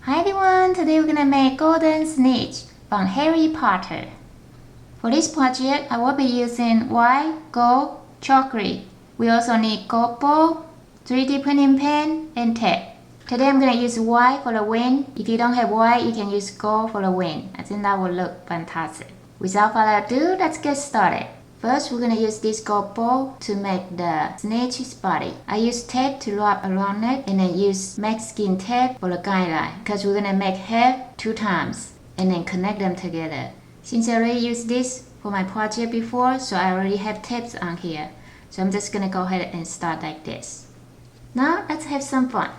Hi everyone, today we're gonna make golden snitch from Harry Potter. For this project, I will be using white, gold, chocolate. We also need gold ball, 3D printing pen, and tape. Today I'm gonna use white for the wing. If you don't have white, you can use gold for the wing. I think that will look fantastic. Without further ado, let's get started. First, we're gonna use this gold ball to make the snitch's body. I use tape to wrap around it and then use Mexican tape for the guideline because we're gonna make hair 2 times and then connect them together. Since I already used this for my project before, so I already have tapes on here. So I'm just gonna go ahead and start like this. Now, let's have some fun.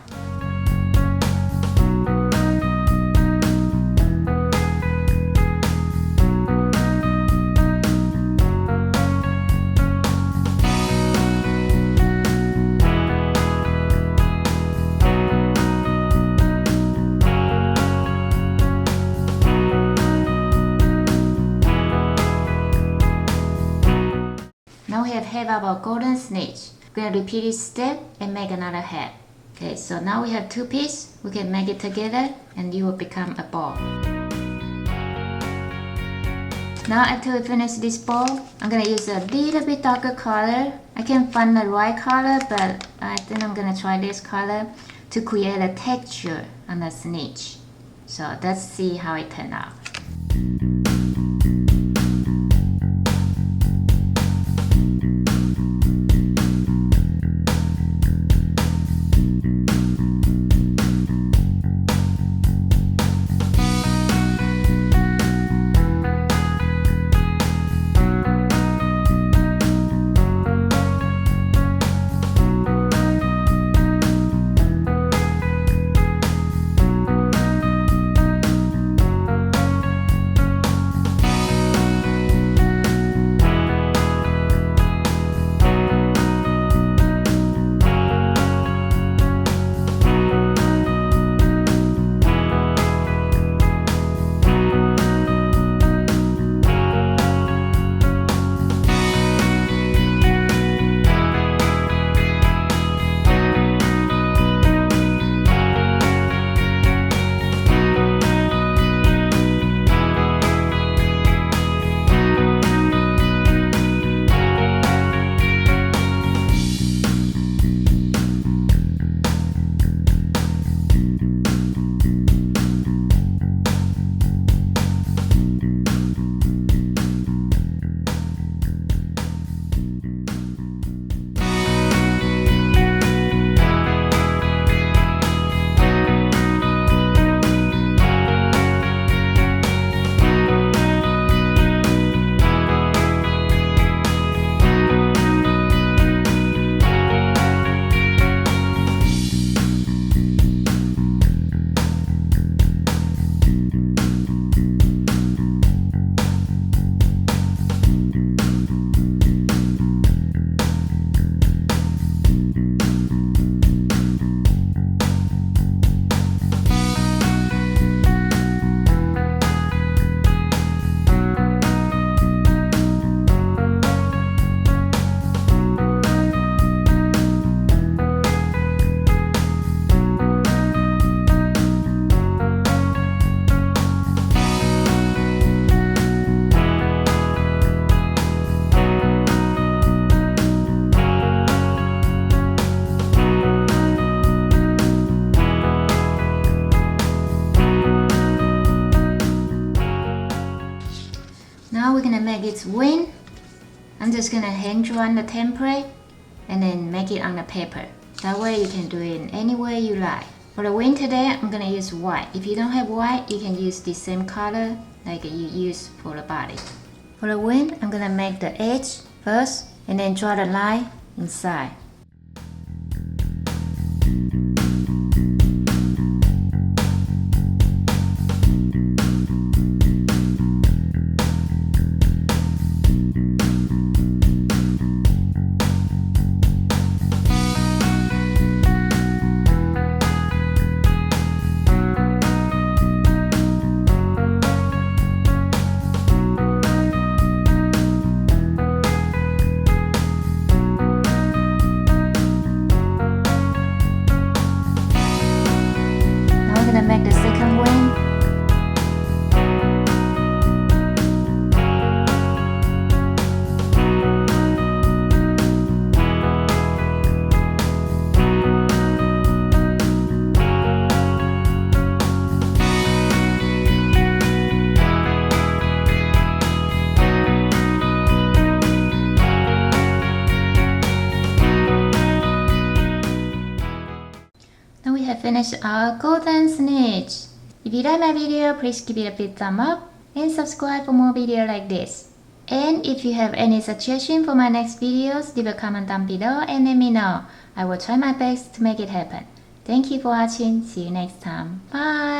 Now we have head of our golden snitch. We're going to repeat this step and make another head. Okay, so now we have 2 pieces. We can make it together and you will become a ball. Now after we finish this ball, I'm going to use a little bit darker color. I can't find the right color, but I think I'm going to try this color to create a texture on the snitch. So let's see how it turned out. Now we're gonna make its wing. I'm just gonna hand draw on the template and then make it on the paper. That way you can do it in any way you like. For the wing today, I'm gonna use white. If you don't have white, you can use the same color like you use for the body. For the wing, I'm gonna make the edge first and then draw the line inside. can win. Now we have finished our golden Snitch. If you like my video, please give it a big thumb up and subscribe for more videos like this. And if you have any suggestion for my next videos, leave a comment down below and let me know. I will try my best to make it happen. Thank you for watching. See you next time. Bye!